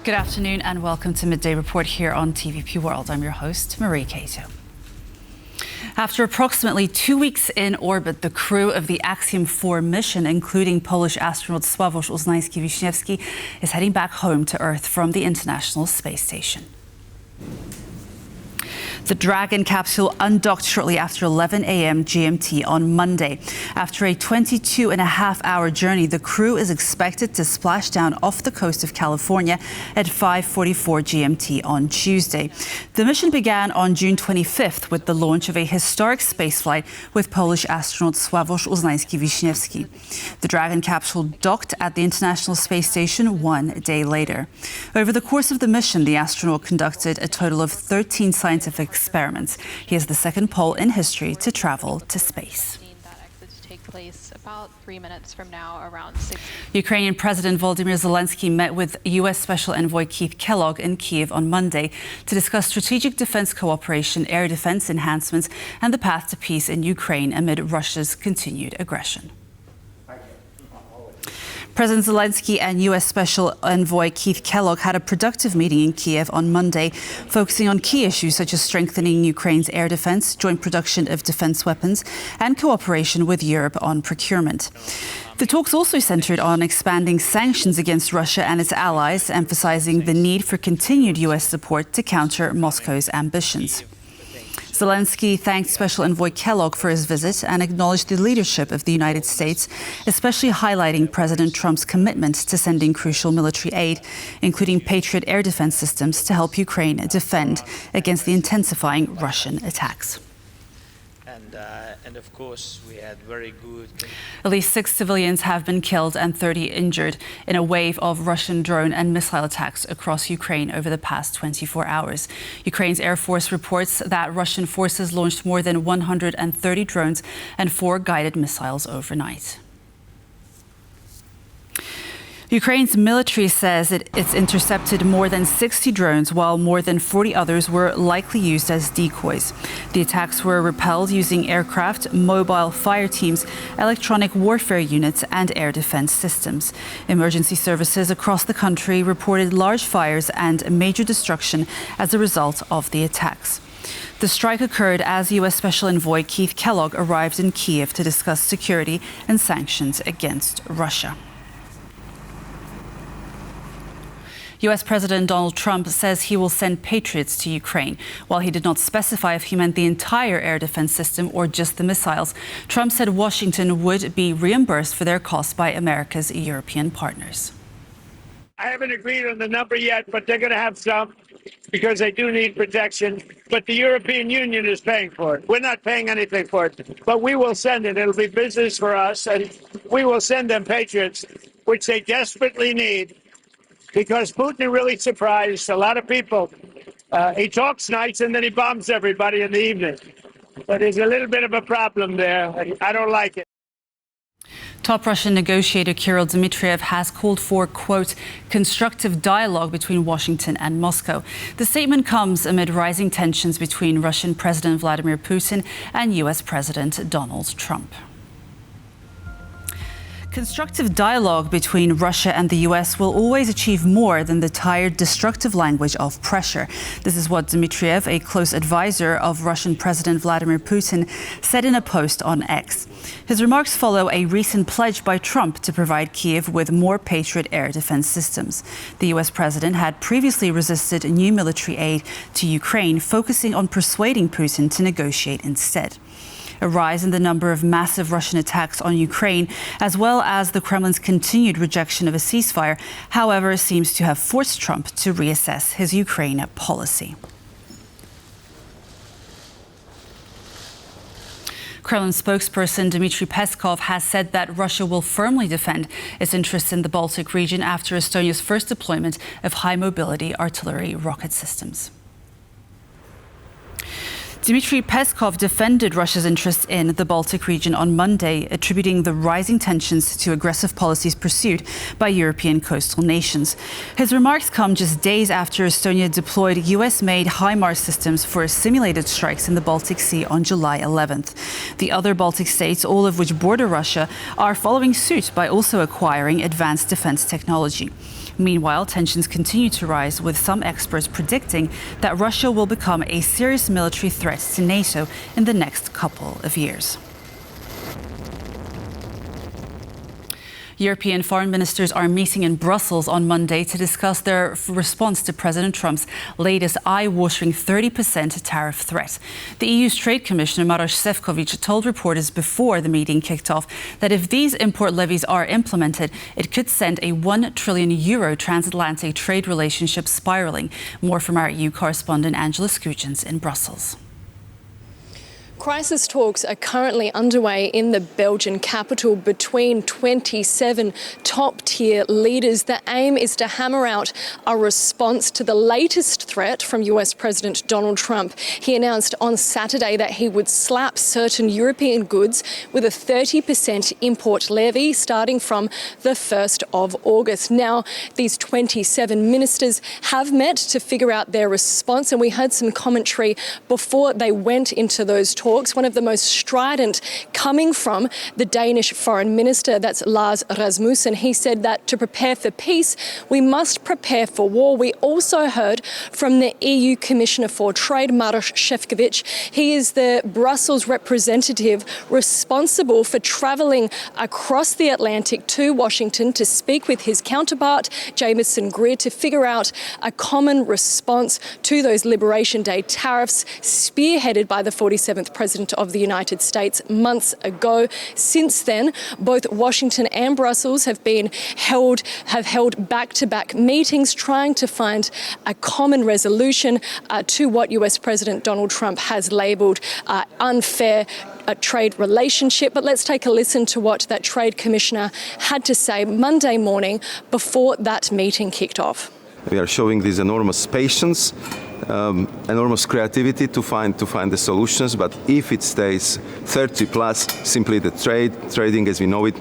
Good afternoon and welcome to Midday Report here on TVP World. I'm your host, Marie Cato. After approximately 2 weeks in orbit, the crew of the Axiom-4 mission, including Polish astronaut Sławosz Uznański-Wiśniewski, is heading back home to Earth from the International Space Station. The Dragon capsule undocked shortly after 11 a.m. GMT on Monday. After a 22.5-hour journey, the crew is expected to splash down off the coast of California at 5:44 GMT on Tuesday. The mission began on June 25th with the launch of a historic spaceflight with Polish astronaut Sławosz Uznański-Wiśniewski. The Dragon capsule docked at the International Space Station 1 day later. Over the course of the mission, the astronaut conducted a total of 13 scientific experiments. He is the second Pole in history to travel to space. About 3 minutes from now, around 6. Ukrainian President Volodymyr Zelenskyy met with U.S. Special Envoy Keith Kellogg in Kyiv on Monday to discuss strategic defense cooperation, air defense enhancements, and the path to peace in Ukraine amid Russia's continued aggression. President Zelenskyy and U.S. Special Envoy Keith Kellogg had a productive meeting in Kyiv on Monday, focusing on key issues such as strengthening Ukraine's air defense, joint production of defense weapons, and cooperation with Europe on procurement. The talks also centered on expanding sanctions against Russia and its allies, emphasizing the need for continued U.S. support to counter Moscow's ambitions. Zelenskyy thanked Special Envoy Kellogg for his visit and acknowledged the leadership of the United States, especially highlighting President Trump's commitment to sending crucial military aid, including Patriot air defense systems to help Ukraine defend against the intensifying Russian attacks. And of course, we had very good... At least 6 civilians have been killed and 30 injured in a wave of Russian drone and missile attacks across Ukraine over the past 24 hours. Ukraine's Air Force reports that Russian forces launched more than 130 drones and 4 guided missiles overnight. Ukraine's military says it's intercepted more than 60 drones, while more than 40 others were likely used as decoys. The attacks were repelled using aircraft, mobile fire teams, electronic warfare units, and air defense systems. Emergency services across the country reported large fires and major destruction as a result of the attacks. The strike occurred as U.S. Special Envoy Keith Kellogg arrived in Kyiv to discuss security and sanctions against Russia. U.S. President Donald Trump says he will send Patriots to Ukraine. While he did not specify if he meant the entire air defense system or just the missiles, Trump said Washington would be reimbursed for their costs by America's European partners. I haven't agreed on the number yet, but they're going to have some because they do need protection. But the European Union is paying for it. We're not paying anything for it, but we will send it. It'll be business for us, and we will send them Patriots, which they desperately need. Because Putin really surprised a lot of people. He talks nice and then he bombs everybody in the evening. But there's a little bit of a problem there. I don't like it. Top Russian negotiator Kirill Dmitriev has called for, quote, constructive dialogue between Washington and Moscow. The statement comes amid rising tensions between Russian President Vladimir Putin and U.S. President Donald Trump. Constructive dialogue between Russia and the U.S. will always achieve more than the tired, destructive language of pressure. This is what Dmitriev, a close advisor of Russian President Vladimir Putin, said in a post on X. His remarks follow a recent pledge by Trump to provide Kyiv with more Patriot air defense systems. The U.S. president had previously resisted new military aid to Ukraine, focusing on persuading Putin to negotiate instead. A rise in the number of massive Russian attacks on Ukraine, as well as the Kremlin's continued rejection of a ceasefire, however, seems to have forced Trump to reassess his Ukraine policy. Kremlin spokesperson Dmitry Peskov has said that Russia will firmly defend its interests in the Baltic region after Estonia's first deployment of high-mobility artillery rocket systems. Dmitry Peskov defended Russia's interests in the Baltic region on Monday, attributing the rising tensions to aggressive policies pursued by European coastal nations. His remarks come just days after Estonia deployed US-made HIMARS systems for simulated strikes in the Baltic Sea on July 11th. The other Baltic states, all of which border Russia, are following suit by also acquiring advanced defense technology. Meanwhile, tensions continue to rise, with some experts predicting that Russia will become a serious military threat to NATO in the next couple of years. European foreign ministers are meeting in Brussels on Monday to discuss their response to President Trump's latest eye-watering 30% tariff threat. The EU's Trade Commissioner Maroš Šefčovič told reporters before the meeting kicked off that if these import levies are implemented, it could send a €1 trillion transatlantic trade relationship spiraling. More from our EU correspondent Angela Skujins in Brussels. Crisis talks are currently underway in the Belgian capital between 27 top-tier leaders. The aim is to hammer out a response to the latest threat from US President Donald Trump. He announced on Saturday that he would slap certain European goods with a 30% import levy starting from the 1st of August. Now, these 27 ministers have met to figure out their response, and we heard some commentary before they went into those talks. One of the most strident coming from the Danish foreign minister, that's Lars Rasmussen. He said that to prepare for peace, we must prepare for war. We also heard from the EU Commissioner for Trade, Maroš Šefčovič. He is the Brussels representative responsible for travelling across the Atlantic to Washington to speak with his counterpart, Jameson Greer, to figure out a common response to those Liberation Day tariffs spearheaded by the 47th President of the United States months ago. Since then, both Washington and Brussels have held back-to-back meetings trying to find a common resolution to what US President Donald Trump has labelled unfair trade relationship. But let's take a listen to what that Trade Commissioner had to say Monday morning before that meeting kicked off. We are showing this enormous patience, enormous creativity to find the solutions. But if it stays 30 plus, simply the trading as we know it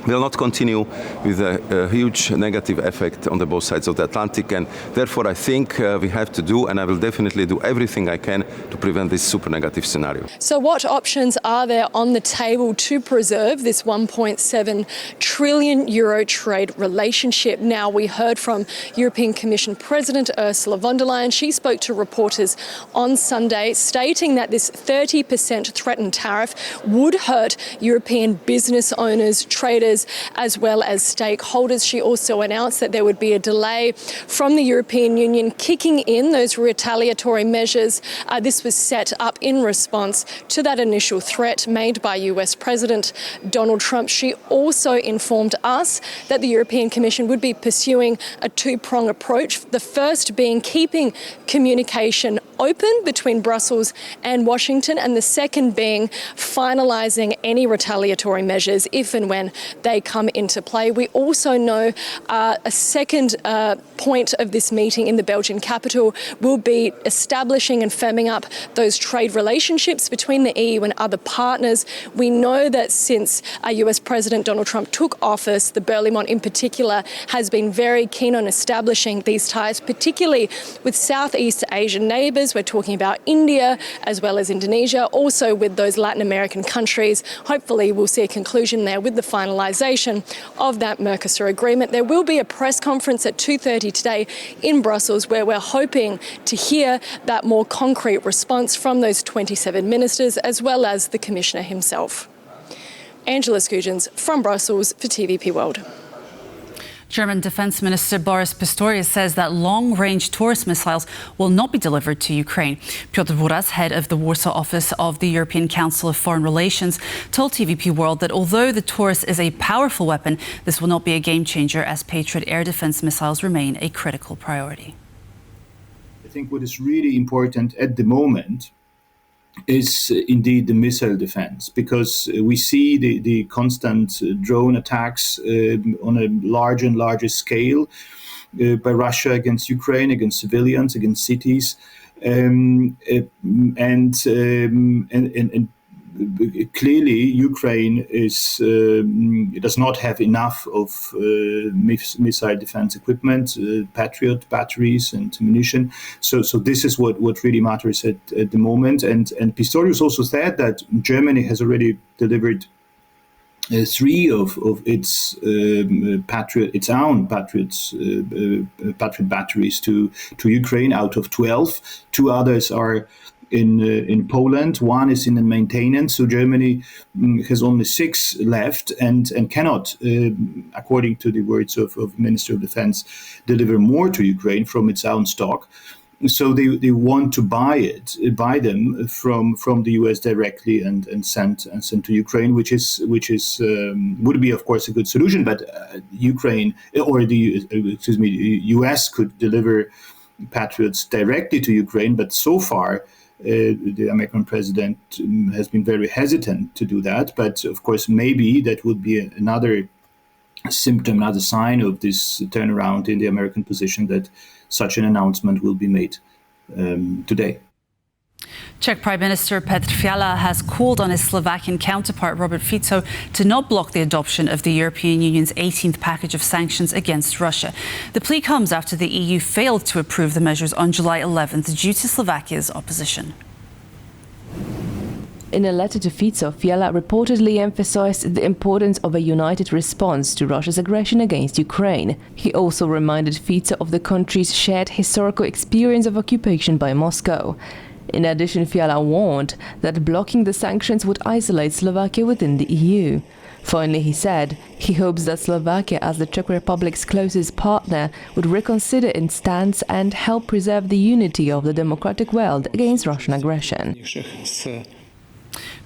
will not continue with a huge negative effect on the both sides of the Atlantic. And therefore, I think we have to do, and I will definitely do everything I can to prevent this super negative scenario. So what options are there on the table to preserve this 1.7 trillion euro trade relationship? Now, we heard from European Commission President Ursula von der Leyen. She spoke to reporters on Sunday, stating that this 30% threatened tariff would hurt European business owners, traders, as well as stakeholders. She also announced that there would be a delay from the European Union kicking in those retaliatory measures. This was set up in response to that initial threat made by US President Donald Trump. She also informed us that the European Commission would be pursuing a two-prong approach, the first being keeping communication open between Brussels and Washington, and the second being finalising any retaliatory measures if and when they come into play. We also know a second point of this meeting in the Belgian capital will be establishing and firming up those trade relationships between the EU and other partners. We know that since US President Donald Trump took office, the Berlaymont in particular has been very keen on establishing these ties, particularly with Southeast Asian neighbours. We're talking about India as well as Indonesia, also with those Latin American countries. Hopefully we'll see a conclusion there with the finalisation of that Mercosur agreement. There will be a press conference at 2:30 today in Brussels where we're hoping to hear that more concrete response from those 27 ministers as well as the Commissioner himself. Angela Skujins from Brussels for TVP World. German Defense Minister Boris Pistorius says that long-range Taurus missiles will not be delivered to Ukraine. Piotr Buras, head of the Warsaw office of the European Council of Foreign Relations, told TVP World that although the Taurus is a powerful weapon, this will not be a game-changer as Patriot air defense missiles remain a critical priority. I think what is really important at the moment is indeed the missile defense, because we see the constant drone attacks on a larger and larger scale by Russia against Ukraine, against civilians, against cities, and clearly Ukraine does not have enough of missile defense equipment, Patriot batteries and ammunition. So this is what really matters at the moment. And Pistorius also said that Germany has already delivered 3 of its own Patriot batteries to Ukraine out of 12. 2 others are in Poland. 1 is in maintenance. So Germany has only 6 left and cannot, according to the words of Minister of Defense, deliver more to Ukraine from its own stock. So they want to buy them from the US directly and send to Ukraine, which would be of course a good solution. But Ukraine or the US could deliver Patriots directly to Ukraine. But so far, the American president has been very hesitant to do that. But of course, maybe that would be another symptom, another sign of this turnaround in the American position that such an announcement will be made today. Czech Prime Minister Petr Fiala has called on his Slovakian counterpart Robert Fico to not block the adoption of the European Union's 18th package of sanctions against Russia. The plea comes after the EU failed to approve the measures on July 11th due to Slovakia's opposition. In a letter to Fico, Fiala reportedly emphasized the importance of a united response to Russia's aggression against Ukraine. He also reminded Fico of the country's shared historical experience of occupation by Moscow. In addition, Fiala warned that blocking the sanctions would isolate Slovakia within the EU. Finally, he said he hopes that Slovakia, as the Czech Republic's closest partner, would reconsider its stance and help preserve the unity of the democratic world against Russian aggression.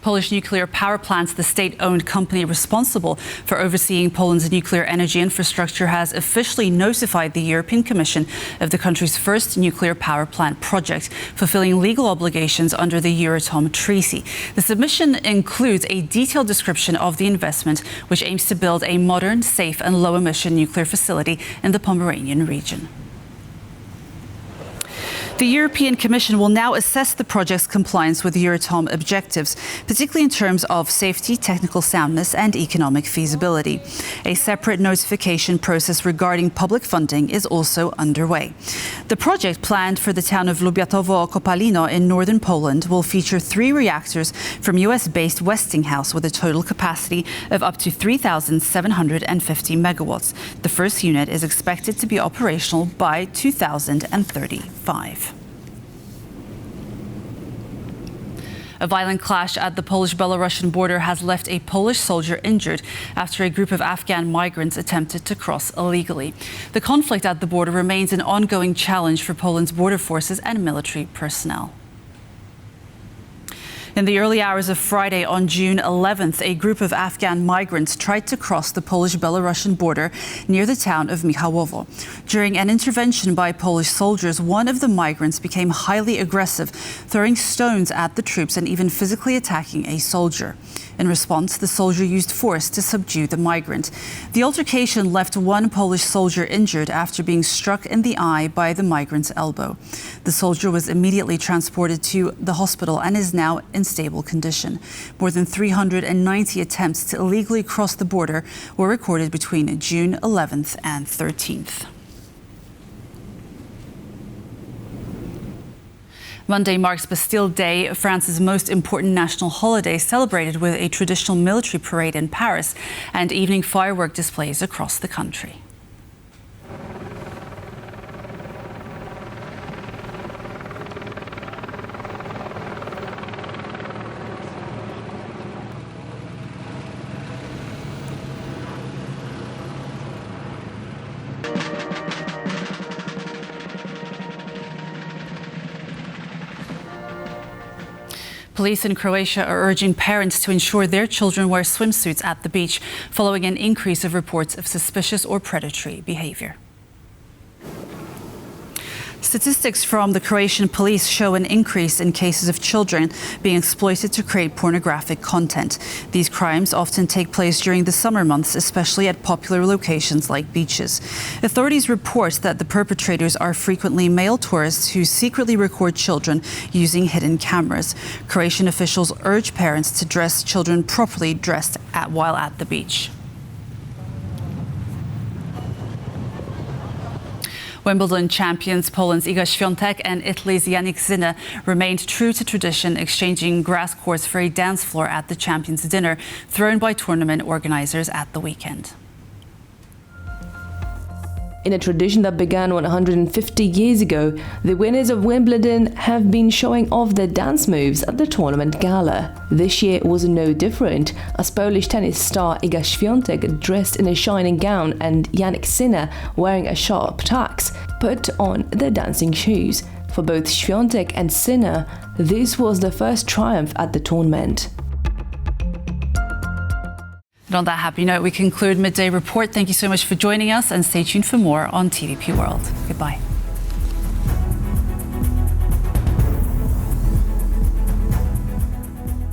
Polish nuclear power plants, the state-owned company responsible for overseeing Poland's nuclear energy infrastructure, has officially notified the European Commission of the country's first nuclear power plant project, fulfilling legal obligations under the Euratom Treaty. The submission includes a detailed description of the investment, which aims to build a modern, safe and low-emission nuclear facility in the Pomeranian region. The European Commission will now assess the project's compliance with Euratom objectives, particularly in terms of safety, technical soundness and economic feasibility. A separate notification process regarding public funding is also underway. The project, planned for the town of Lubiatowo-Kopalino in northern Poland, will feature 3 reactors from US-based Westinghouse with a total capacity of up to 3,750 megawatts. The first unit is expected to be operational by 2035. A violent clash at the Polish-Belarusian border has left a Polish soldier injured after a group of Afghan migrants attempted to cross illegally. The conflict at the border remains an ongoing challenge for Poland's border forces and military personnel. In the early hours of Friday on June 11th, a group of Afghan migrants tried to cross the Polish-Belarusian border near the town of Michałowo. During an intervention by Polish soldiers, one of the migrants became highly aggressive, throwing stones at the troops and even physically attacking a soldier. In response, the soldier used force to subdue the migrant. The altercation left one Polish soldier injured after being struck in the eye by the migrant's elbow. The soldier was immediately transported to the hospital and is now in stable condition. More than 390 attempts to illegally cross the border were recorded between June 11th and 13th. Monday marks Bastille Day, France's most important national holiday, celebrated with a traditional military parade in Paris and evening firework displays across the country. Police in Croatia are urging parents to ensure their children wear swimsuits at the beach following an increase of reports of suspicious or predatory behavior. Statistics from the Croatian police show an increase in cases of children being exploited to create pornographic content. These crimes often take place during the summer months, especially at popular locations like beaches. Authorities report that the perpetrators are frequently male tourists who secretly record children using hidden cameras. Croatian officials urge parents to dress children properly while at the beach. Wimbledon champions Poland's Iga Świątek and Italy's Jannik Sinner remained true to tradition, exchanging grass courts for a dance floor at the champions' dinner thrown by tournament organisers at the weekend. In a tradition that began 150 years ago, the winners of Wimbledon have been showing off their dance moves at the tournament gala. This year was no different, as Polish tennis star Iga Świątek, dressed in a shining gown, and Jannik Sinner, wearing a sharp tux, put on their dancing shoes. For both Świątek and Sinner, this was the first triumph at the tournament. And on that happy note, we conclude Midday Report. Thank you so much for joining us, and stay tuned for more on TVP World. Goodbye.